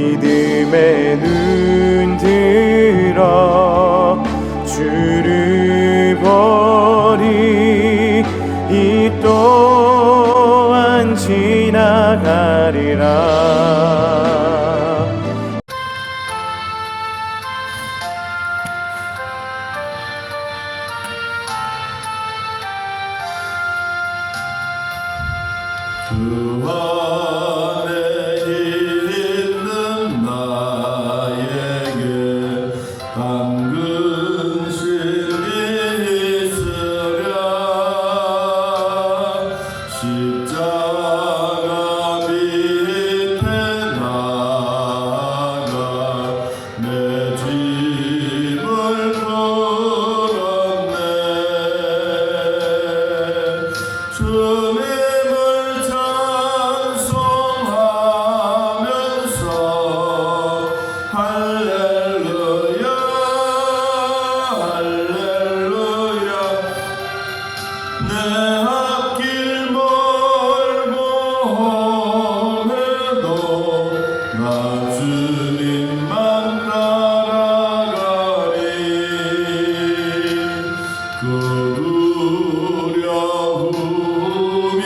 믿음의 눈 들어 주를 보리. 이 또한 지나가리라. 주 안에 있는 나에게 당근심이 있으랴. 십자가 밑에 나가 내 짐을 풀었네. 주님을 찬송하면서 할렐루야 할렐루야. 내 앞길 멀고 험해도 나 주님만 따라가리. 그 두려움이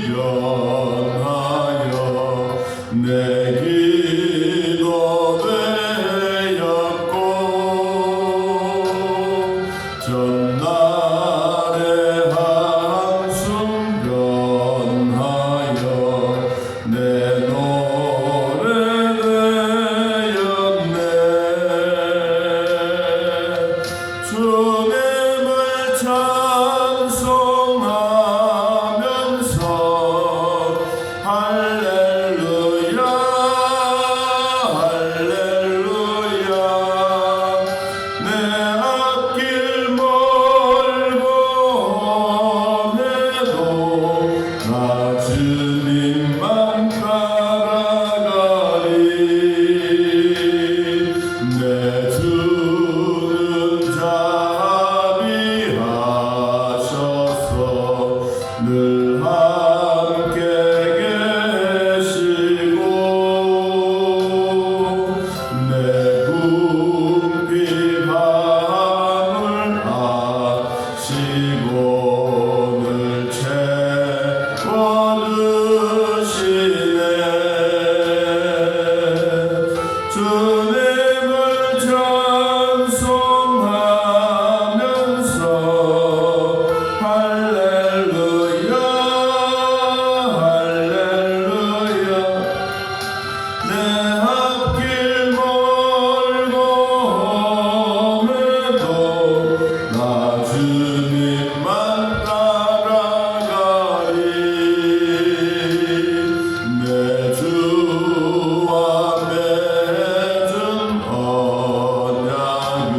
변하여 내 기도 되었고, 전날의 한숨 변하여 내 노래 되었네. 주님을 찬송하면서 할렐루야 할렐루야. 내 앞길 멀고 험해도 나 주님만 따라가리. 내 주는 자비하셔서 늘 함께 계시고, 내 궁핍함을 아시고 늘 채워주시네. 주님을 찬송하면서 할렐루야 할렐루야. 내 앞길 멀고 험해도 나 주님만 따라가리. 내 주와 맺은 언약은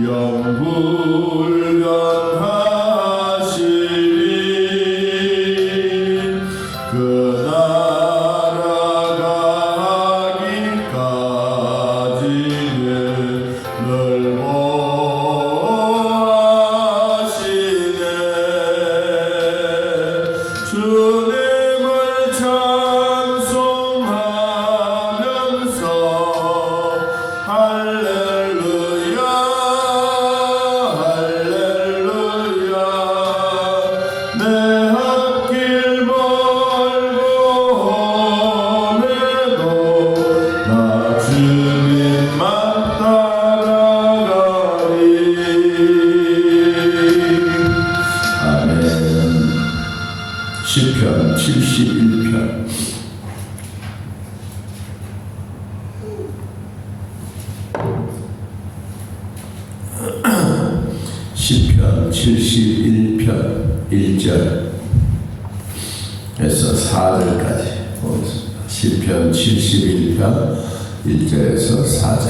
영불변하시리. 그 나라 가기까지는 늘 보호하시네. 주님을 찬송하면서 할렐루야 할렐루야. 내 앞길 멀고 험해도 나 주님만 따라가리. 아멘. 시편 71편. 시편 71편 1절에서 4절까지 시편 71편 1절에서 4절.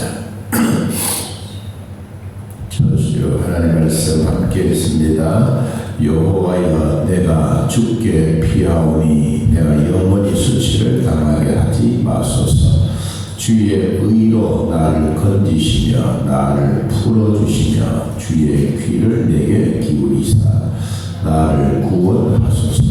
천수요 하나님 말씀 함께 있습니다. 여호와여, 내가 주께 피하오니 내가 영원히 수치를 당하게 하지 마소서. 주의 의로 나를 건지시며 나를 풀어주시며 주의 귀를 내게 기울이사 나를 구원하소서.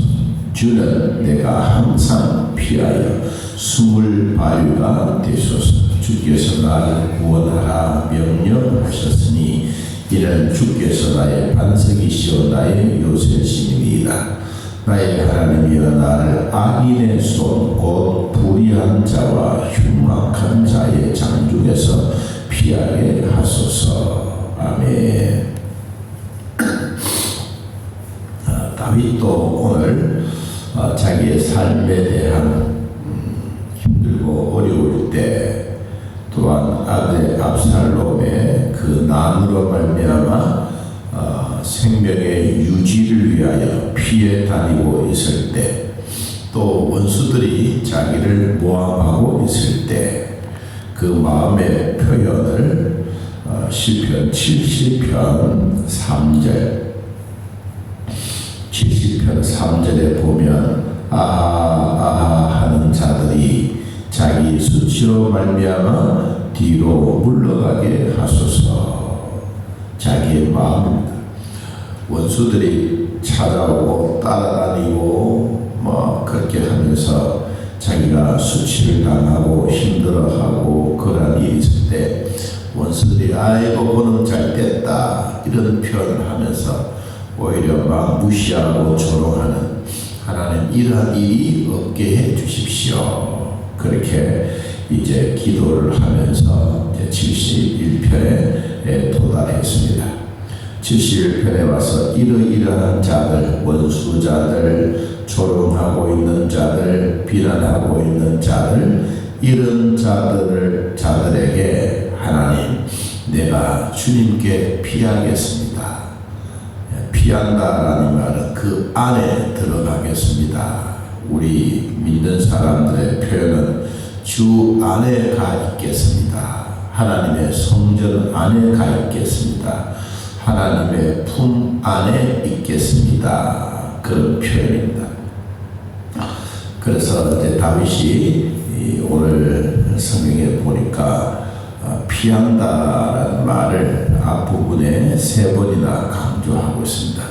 주는 내가 항상 피하여 스물 바위가 되소서. 주께서 나를 구원하라 명령하셨으니 이는 주께서 나의 반석이시오 나의 요새심이니이다. 나의 하나님이여 나를 악인의 손 곧 불의한 자와 흉악한 자의 장중에서 피하게 하소서. 아멘. 다윗도 오늘 자기의 삶에 대한 힘들고 어려울 때 또한 아들 압살롬의 그 난으로 말미암아 생명의 유지를 위하여 피해 다니고 있을 때 또 원수들이 자기를 모함하고 있을 때 그 마음의 표현을 시편 70편 3절 70편 3절에 보면 아하 하는 자들이 자기 수치로 말미암아 뒤로 물러가게 하소서. 자기의 마음입니다. 원수들이 찾아오고 따라다니고 그렇게 하면서 자기가 수치를 당하고 힘들어하고 그런 일이 있을 때 원수들이 아이고 그는 잘 됐다 이런 표현을 하면서 오히려 막 무시하고 조롱하는 하나님 이러한 일이 없게 해 주십시오. 그렇게 이제 기도를 하면서 이제 71편에 도달했습니다. 71편에 와서 이러이러한 자들, 원수자들, 조롱하고 있는 자들, 비난하고 있는 자들, 이런 자들에게 하나님 내가 주님께 피하겠습니다. 피한다라는 말은 그 안에 들어가겠습니다. 우리 믿는 사람들의 표현은 주 안에 가 있겠습니다. 하나님의 성전 안에 가 있겠습니다. 하나님의 품 안에 있겠습니다. 그런 표현입니다. 그래서 이제 다윗이 오늘 성경에 보니까 피한다라는 말을 앞부분에 3번이나 강조하고 있습니다.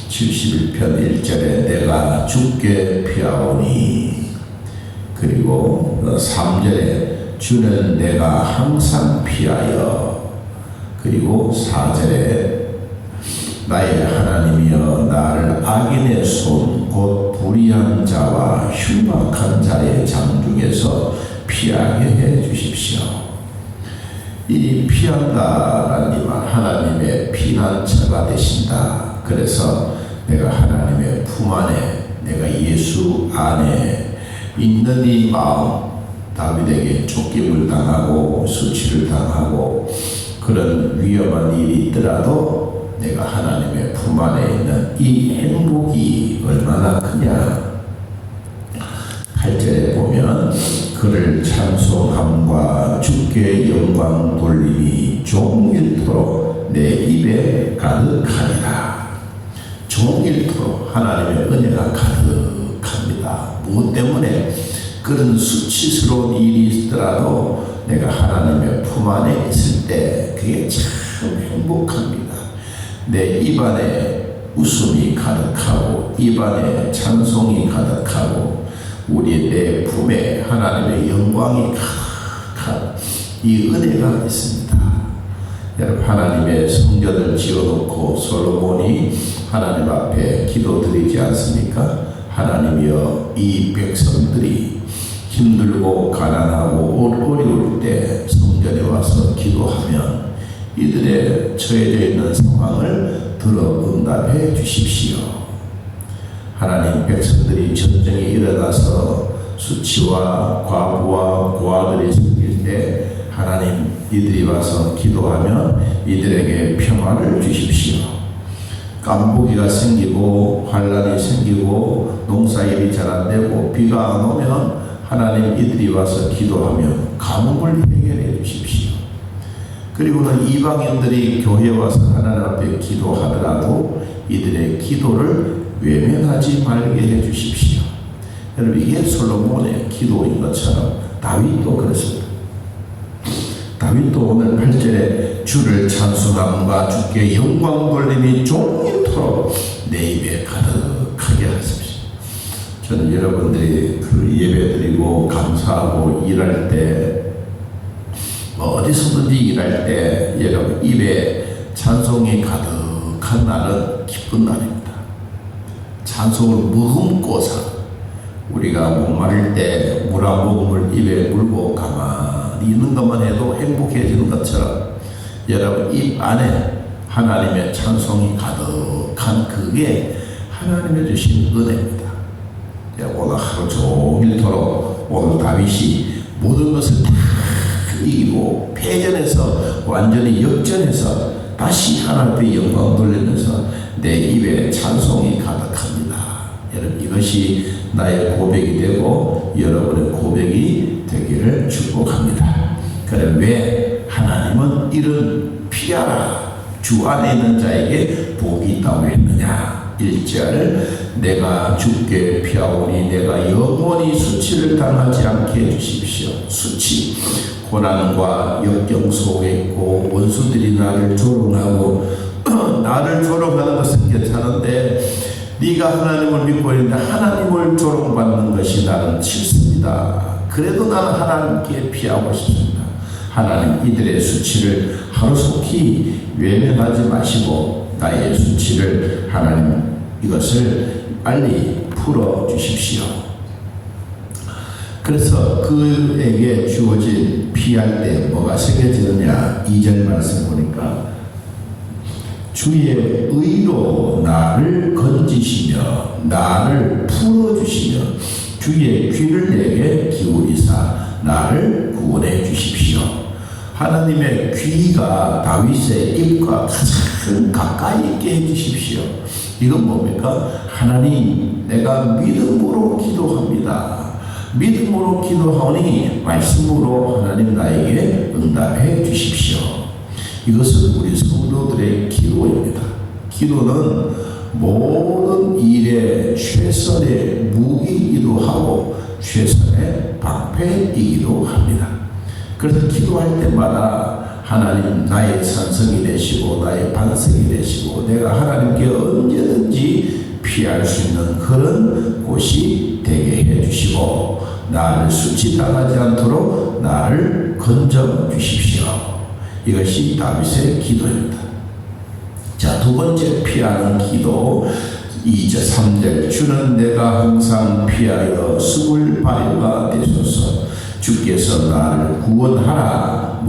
71편 1절에 내가 주께 피하오니, 그리고 3절에 주는 내가 항상 피하여, 그리고 4절에 나의 하나님이여 나를 악인의 손 곧 불의한 자와 흉악한 자의 장중에서 피하게 해 주십시오. 이 피한다라는 이 말 하나님의 피난처가 되신다. 그래서 내가 하나님의 품 안에, 내가 예수 안에 있는 이 마음, 다윗에게 쫓김을 당하고 수치를 당하고 그런 위험한 일이 있더라도 내가 하나님의 품 안에 있는 이 행복이 얼마나 크냐. 8절에 보면 그를 찬송함과 주께 영광 돌림이 종일토록 내 입에 가득하리라. 종일토록 하나님의 은혜가 가득합니다. 무엇 때문에? 그런 수치스러운 일이 있더라도 내가 하나님의 품 안에 있을 때 그게 참 행복합니다. 내 입안에 웃음이 가득하고 입안에 찬송이 가득하고 우리 내 품에 하나님의 영광이 가득한 이 은혜가 있습니다. 여러분, 하나님의 성전을 지어놓고 솔로몬이 하나님 앞에 기도드리지 않습니까? 하나님이여, 이 백성들이 힘들고 가난하고 어려울 때 성전에 와서 기도하면 이들의 처해져 있는 상황을 들어 응답해 주십시오. 하나님, 백성들이 전쟁이 일어나서 수치와 과부와 고아들이 생길 때 하나님, 이들이 와서 기도하면 이들에게 평화를 주십시오. 깐부기가 생기고 환란이 생기고 농사일이 잘 안 되고 비가 안 오면 하나님, 이들이 와서 기도하면 가뭄을 해결해 주십시오. 그리고는 이방인들이 교회에 와서 하나님 앞에 기도하더라도 이들의 기도를 외면하지 말게 해 주십시오. 여러분, 이게 솔로몬의 기도인 것처럼 다윗도 그렇습니다. 다윗도 오늘 8절에 주를 찬송함과 주께 영광 돌림이 종일토록 내 입에 가득하게 하십시오. 저는 여러분들이 그 예배드리고 감사하고 일할 때 어디서든지 일할 때 여러분 입에 찬송이 가득한 날은 기쁜 날입니다. 찬송을 머금고서 우리가 목마를 때 물 한 모금을 입에 물고 가만히 있는 것만 해도 행복해지는 것처럼 여러분 입 안에 하나님의 찬송이 가득한 그게 하나님의 주신 은혜입니다. 오늘 하루 종일토록 오늘 다윗이 모든 것을 다 이기고 패전해서 완전히 역전해서 다시 하나님 앞에 영광 돌리면서 내 입에 찬송이 가득합니다. 여러분 이것이 나의 고백이 되고 여러분의 고백이 되기를 축복합니다. 그래 왜 하나님은 이런 피하라 주 안에 있는 자에게 복이 있다고 했느냐. 1절 내가 주께 피하오니 내가 영원히 수치를 당하지 않게 해주십시오. 수치 고난과 역경 속에 있고 원수들이 나를 조롱하고 나를 조롱하는 것은 괜찮은데 네가 하나님을 믿고 있는데 하나님을 조롱받는 것이 나는 싫습니다. 그래도 나는 하나님께 피하고 싶습니다. 하나님 이들의 수치를 하루속히 외면하지 마시고 나의 수치를 하나님 이것을 빨리 풀어주십시오. 그래서 그에게 주어진 피할 때 뭐가 새겨지느냐. 2절 말씀 보니까 주의 의로 나를 건지시며 나를 풀어주시며 주의 귀를 내게 기울이사 나를 구원해 주십시오. 하나님의 귀가 다윗의 입과 가장 가까이 있게 해주십시오. 이건 뭡니까? 하나님 내가 믿음으로 기도합니다. 믿음으로 기도하오니 말씀으로 하나님 나에게 응답해 주십시오. 이것은 우리 성도들의 기도입니다. 기도는 모든 일에 최선의 무기이기도 하고 최선의 방패이기도 합니다. 그래서 기도할 때마다 하나님 나의 산성이 되시고 나의 반석이 되시고 내가 하나님께 언제든지 피할 수 있는 그런 곳이 되게 해주시고 나를 수치당하지 않도록 나를 건져 주십시오. 이것이 다윗의 기도입니다. 자, 두 번째 피하는 기도 2절 3절 주는 내가 항상 피하여 숨을 바위가 되소서. 주께서 나를 구원하라.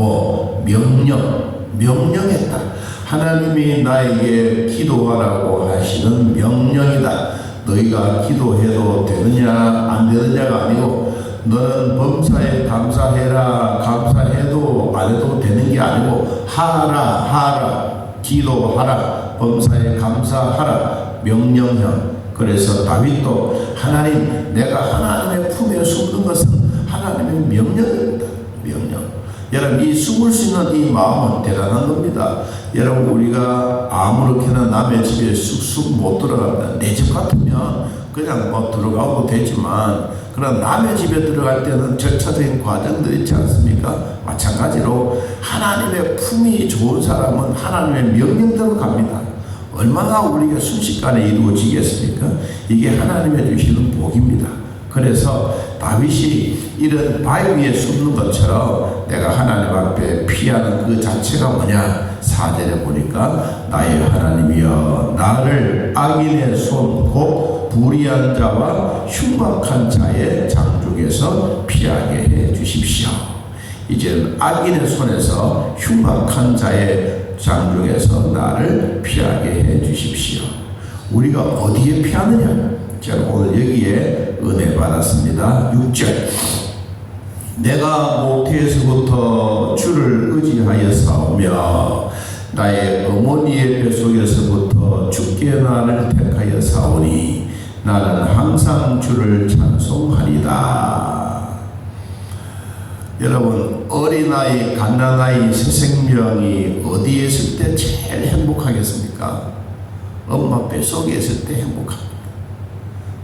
명령했다. 하나님이 나에게 기도하라고 하시는 명령이다. 너희가 기도해도 되느냐 안 되느냐가 아니고 너는 범사에 감사해라. 감사해도 안 해도 되는 게 아니고 하라. 기도하라. 범사에 감사하라. 명령형. 그래서 다윗도 하나님 내가 하나님의 품에 숨는 것은 하나님의 명령입니다. 명령. 여러분 이 숨을 수 있는 이 마음은 대단한 겁니다. 여러분 우리가 아무렇게나 남의 집에 쑥쑥 못 들어갑니다. 내 집 같으면 그냥 들어가도 되지만 그러나 남의 집에 들어갈 때는 절차적인 과정들이 있지 않습니까? 마찬가지로 하나님의 품이 좋은 사람은 하나님의 명령대로 갑니다. 얼마나 우리가 순식간에 이루어지겠습니까? 이게 하나님의 주시는 복입니다. 그래서 다윗이 이런 바위 위에 숨는 것처럼 내가 하나님 앞에 피하는 그 자체가 뭐냐? 4절에 보니까 나의 하나님이여 나를 악인의 손 곧 불의한 자와 흉박한 자의 장족에서 피하게 해 주십시오. 이제는 악인의 손에서 흉박한 자의 장족에서 나를 피하게 해 주십시오. 우리가 어디에 피하느냐? 제가 오늘 여기에 은혜 받았습니다. 6절 내가 모태에서부터 주를 의지하여 싸우며 나의 어머니의 뱃속에서부터 주께 나를 택하여 싸우니 나는 항상 주를 찬송하리다. 여러분 어린아이 갓난아이 새 생명이 어디에 있을 때 제일 행복하겠습니까? 엄마 뱃속에 있을 때 행복합니다.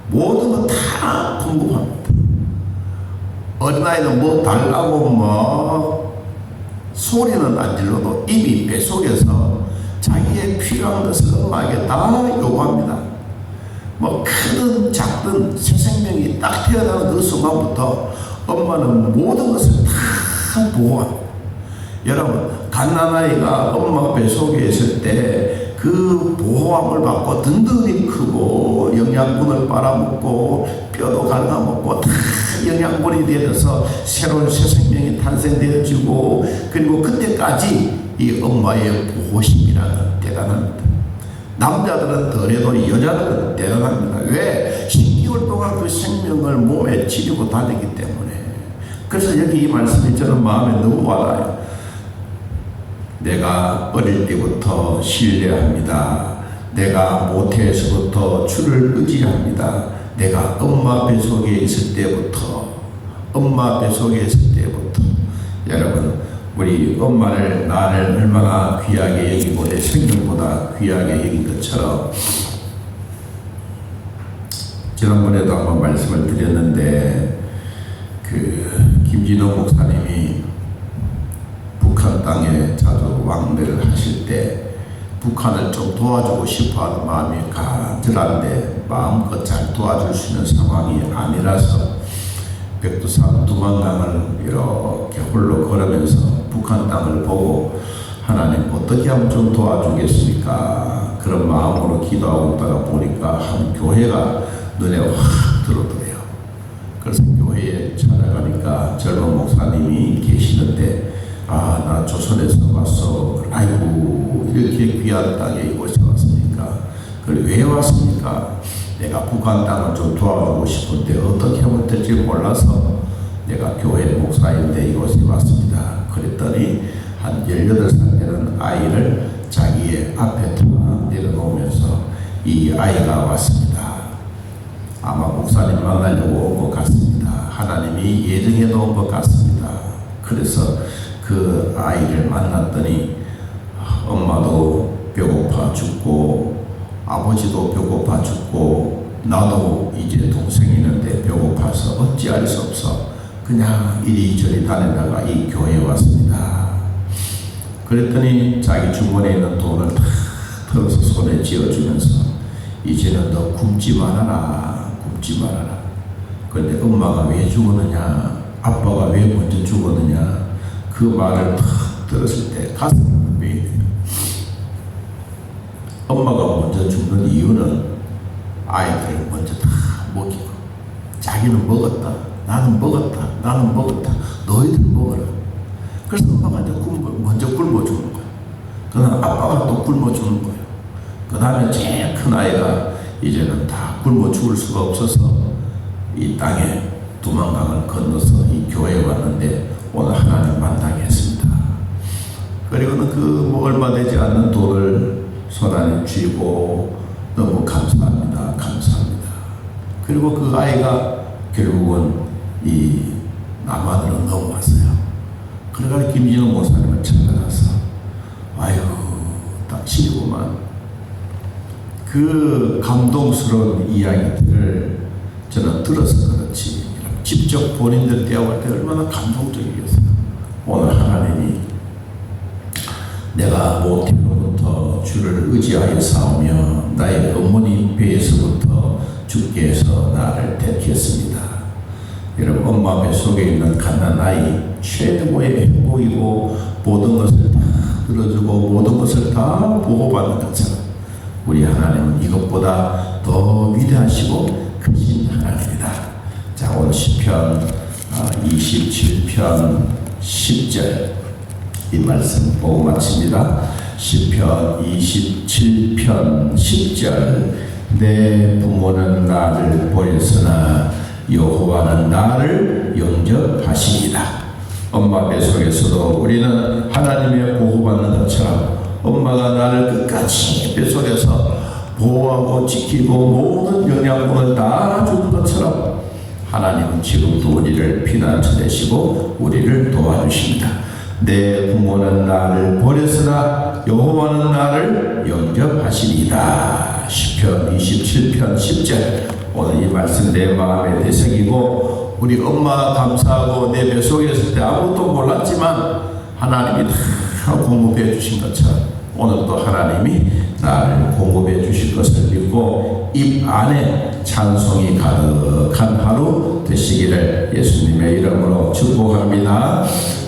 모든 거 다 공급합니다. 어린아이는 뭐 달라고 소리는 안 질러도 입이 뱃속에서 자기의 필요한 것을 엄마에게 다 요구합니다. 뭐 크든 작든 새 생명이 딱 태어나는 그 순간부터 엄마는 모든 것을 다 보호합니다. 여러분, 갓난아이가 엄마 뱃속에 있을 때 그 보호함을 받고 든든히 크고 영양분을 빨아먹고 뼈도 갉아먹고 다 영양분이 되어서 새로운 새 생명이 탄생되어지고, 그리고 그때까지 이 엄마의 보호심이라는 대단합니다. 남자들은 덜해도 여자들은 대단합니다. 왜? 10개월 동안 그 생명을 몸에 지니고 다니기 때문에. 그래서 여기 이 말씀이 저는 마음에 너무 와닿아요. 내가 어릴 때부터 신뢰합니다. 내가 모태에서부터 주를 의지합니다. 내가 엄마 뱃속에 있을 때부터, 여러분, 우리 엄마를, 나를 얼마나 귀하게 여기고 내 생명보다 귀하게 여긴 것처럼, 지난번에도 한번 말씀을 드렸는데, 김진호 목사님이 북한 땅에 자주 왕래를 하실 때 북한을 좀 도와주고 싶어하는 마음이 간절한데 마음껏 잘 도와줄 수 있는 상황이 아니라서 백두산 두만강을 이렇게 홀로 걸으면서 북한 땅을 보고, 하나님 어떻게 하면 좀 도와주겠습니까? 그런 마음으로 기도하고 있다가 보니까 한 교회가 눈에 확 들어오더래요. 그래서 교회에 찾아가니까 젊은 목사님이 계시는데, 아, 나 조선에서 왔어. 아이고, 이렇게 귀한 땅에 이곳에 왔습니까? 그래, 왜 왔습니까? 내가 북한 땅을 좀 도와주고 싶은데 어떻게 하면 될지 몰라서 내가 교회 목사인데 이곳에 왔습니다. 그랬더니 한 18살 되는 아이를 자기의 앞에 탁 내려놓으면서 이 아이가 왔습니다. 아마 목사님 만나려고 온 것 같습니다. 하나님이 예정해 놓은 것 같습니다. 그래서 그 아이를 만났더니 엄마도 배고파 죽고 아버지도 배고파 죽고 나도 이제 동생이 있는데 배고파서 어찌할 수 없어 그냥 이리저리 다니다가 이 교회에 왔습니다. 그랬더니 자기 주머니에 있는 돈을 다 털어서 손에 쥐어주면서 이제는 너 굶지 말아라. 그런데 엄마가 왜 죽었느냐, 아빠가 왜 먼저 죽었느냐, 그 말을 탁 들었을 때 가슴이 왜 엄마가 먼저 죽는 이유는 아이들을 먼저 다 먹이고, 자기는 먹었다, 나는 먹었다, 너희들 먹어라. 그래서 엄마가 이제 먼저 굶어 주는 거야. 그 다음 아빠가 또 굶어 주는 거예요. 그 다음에 제일 큰 아이가 이제는 다 굶어 죽을 수가 없어서 이 땅에 두만강을 건너서 이 교회에 왔는데 오늘 하나님 만나게 했습니다. 그리고는 뭐 얼마 되지 않는 돈을 손 안에 쥐고 너무 감사합니다. 그리고 그 아이가 결국은 이 남한으로 넘어왔어요. 그러니까 김진호 목사님을 찾아가서 아이고 당신이구만. 그 감동스러운 이야기들을 저는 들어서 그렇지 직접 본인들 대화할 때 얼마나 감동적이겠어요. 오늘 하나님이 내가 모태로부터 주를 의지하여 싸우며 나의 어머니 배에서부터 주께 해서 나를 택했습니다. 여러분, 엄마 뱃속에 있는 갓난아이 최고의 행복이고 모든 것을 다 들어주고 모든 것을 다 보호받는 것처럼 우리 하나님은 이것보다 더 위대하시고 크신 하나님이다. 자, 오늘 시편 27편 10절 이 말씀 보고 마칩니다. 시편 27편 10절 내 부모는 나를 버렸으나 여호와는 나를 영접하시니라. 엄마 뱃속에서도 우리는 하나님의 보호받는 것처럼 엄마가 나를 끝까지 뱃속에서 보호하고 지키고 모든 영양분을 다 주는 것처럼 하나님은 지금도 우리를 피난처 되시고 우리를 도와주십니다. 내 부모는 나를 버렸으나 여호와는 나를 영접하시리이다. 시편 27편 10절 오늘 이 말씀 내 마음에 되새기고 우리 엄마 감사하고 내 뱃속에 있을 때 아무것도 몰랐지만 하나님이 다 공급해 주신 것처럼 오늘 또 하나님이 나를 공급해 주실 것을 믿고 입 안에 찬송이 가득한 하루 되시기를 예수님의 이름으로 축복합니다.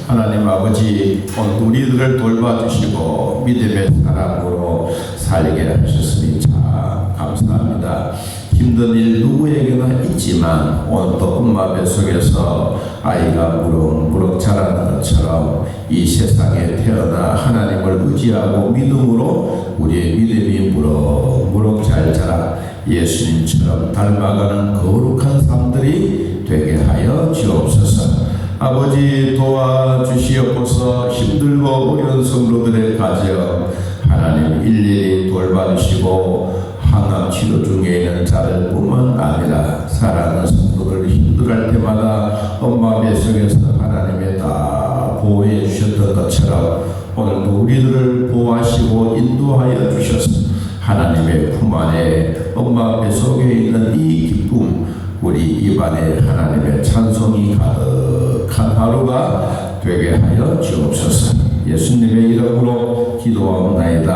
하나님 아버지, 오늘 우리들을 돌봐주시고 믿음의 사람으로 살게 하셨으니 참 감사합니다. 힘든 일 누구에게나 있지만 오늘 또 엄마 뱃속에서 아이가 무럭무럭 자라는 것처럼 이 세상에 태어나 하나님을 의지하고 믿음으로 우리의 믿음이 무럭무럭 잘 자라 예수님처럼 닮아가는 거룩한 삶들이 되게 하여 주옵소서. 아버지 도와주시옵소서. 힘들고 어려운 성도들의 가정 하나님 일일이 돌봐주시고 항암 치료 중에 있는 자들 뿐만 아니라 사랑하는 성도들 힘들어할 때마다 엄마 뱃속에서 하나님의 다 보호해 주셨던 것처럼 오늘도 우리들을 보호하시고 인도하여 주셔서 하나님의 품 안에 엄마 뱃속에 있는 이 기쁨 우리 입안에 하나님의 찬송이 가득한 하루가 되게 하여 주옵소서. 예수님의 이름으로 기도하옵나이다.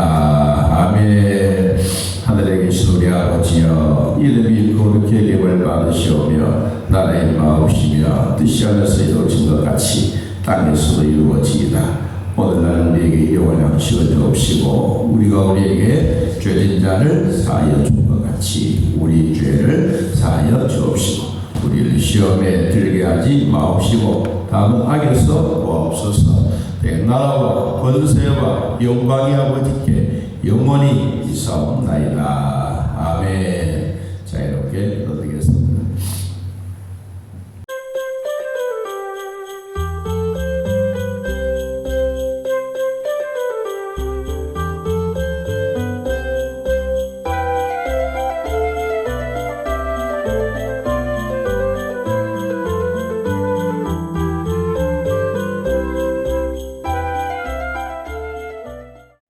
아멘. 하늘에 계신 우리 아버지여, 이름이 거룩히 여김을 받으시오며 나라의 마음이시며 뜻이 하늘에서 이루어진 것 같이 땅에서도 이루어지이다. 오늘날 우리에게 영원한 양식을 주옵시고 우리가 우리에게 죄진 자를 사하여 준 것 같이 우리 죄를 사하여 주옵시고 우리를 시험에 들게 하지 마옵시고 다음은 악에서 구하옵소서. 나라와 권세와 영광이 아버지께 영원히 있사옵나이다. 아멘.